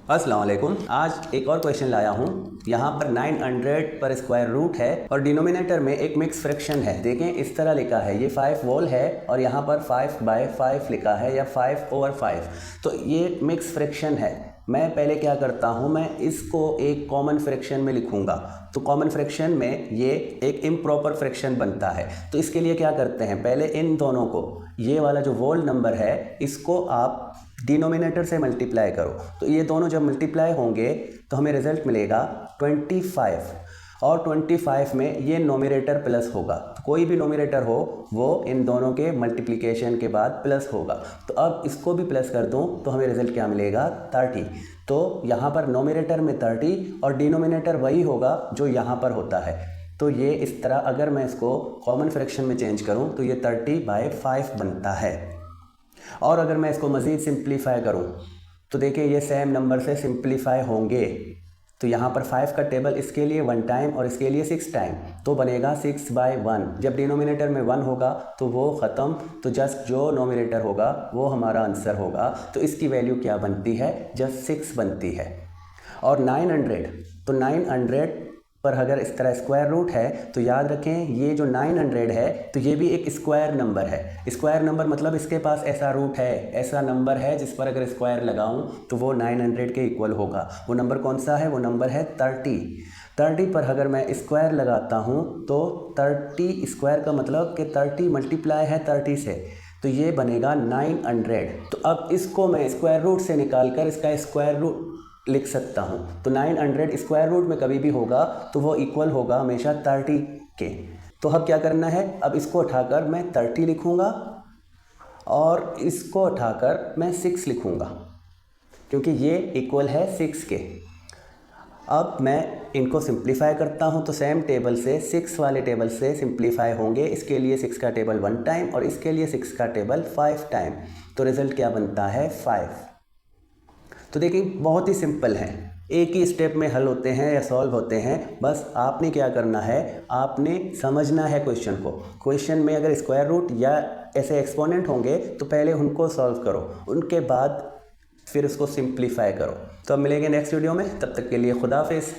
अस्सलाम वालेकुम। आज एक और क्वेश्चन लाया हूँ। यहाँ पर 900 पर स्क्वायर रूट है और डिनोमिनेटर में एक मिक्स फ्रैक्शन है। देखें इस तरह लिखा है, ये 5 वोल है और यहाँ पर 5/5 लिखा है या 5/5। तो ये मिक्स फ्रैक्शन है। मैं पहले क्या करता हूँ, मैं इसको एक कॉमन फ्रैक्शन में लिखूँगा। तो कॉमन फ्रैक्शन में ये एक इम्प्रॉपर फ्रैक्शन बनता है। तो इसके लिए क्या करते हैं, पहले इन दोनों को, ये वाला जो वोल नंबर है इसको आप डिनोमिनेटर से मल्टीप्लाई करो। तो ये दोनों जब मल्टीप्लाई होंगे तो हमें रिजल्ट मिलेगा 25 और 25 में ये नोमिनेटर प्लस होगा। तो कोई भी नोमिनेटर हो वो इन दोनों के मल्टीप्लिकेशन के बाद प्लस होगा। तो अब इसको भी प्लस कर दूं तो हमें रिजल्ट क्या मिलेगा, 30। तो यहाँ पर नोमिनेटर में 30 और डिनोमिनेटर वही होगा जो यहाँ पर होता है। तो ये इस तरह अगर मैं इसको कॉमन फ्रैक्शन में चेंज करूँ तो ये 30/5 बनता है। और अगर मैं इसको मज़ीद सिंप्लीफाई करूं तो देखिए ये सेम नंबर से सिंप्लीफाई होंगे। तो यहाँ पर 5 का टेबल इसके लिए 1 टाइम और इसके लिए 6 टाइम, तो बनेगा 6/1। जब डिनोमिनेटर में 1 होगा तो वो ख़त्म, तो जस्ट जो नोमिनेटर होगा वो हमारा आंसर होगा। तो इसकी वैल्यू क्या बनती है, जस्ट 6 बनती है। और 900, तो 900 पर अगर इस तरह स्क्वायर रूट है तो याद रखें ये जो 900 है तो ये भी एक स्क्वायर नंबर है। स्क्वायर नंबर मतलब इसके पास ऐसा रूट है, ऐसा नंबर है जिस पर अगर स्क्वायर लगाऊं तो वो 900 के इक्वल होगा। वो नंबर कौन सा है, वो नंबर है 30 पर अगर मैं स्क्वायर लगाता हूं तो 30 स्क्वायर का मतलब कि 30 मल्टीप्लाई है 30 से, तो ये बनेगा 900। तो अब इसको मैं स्क्वायर रूट से निकाल कर इसका स्क्वायर रूट लिख सकता हूँ। तो 900 स्क्वायर रूट में कभी भी होगा तो वो इक्वल होगा हमेशा 30 के। तो अब क्या करना है, अब इसको उठाकर मैं 30 लिखूँगा और इसको उठाकर मैं 6 लिखूँगा क्योंकि ये इक्वल है 6 के। अब मैं इनको सिंप्लीफाई करता हूँ तो सेम टेबल से 6 वाले टेबल से सिंप्लीफाई होंगे। इसके लिए 6 का टेबल 1 टाइम और इसके लिए 6 का टेबल 5 टाइम। तो रिज़ल्ट क्या बनता है, 5। तो देखिए बहुत ही सिंपल है, एक ही स्टेप में हल होते हैं या सॉल्व होते हैं। बस आपने क्या करना है, आपने समझना है क्वेश्चन को। क्वेश्चन में अगर स्क्वायर रूट या ऐसे एक्सपोनेंट होंगे तो पहले उनको सॉल्व करो, उनके बाद फिर उसको सिंप्लीफाई करो। तो अब मिलेंगे नेक्स्ट वीडियो में, तब तक के लिए खुदा हाफिज़।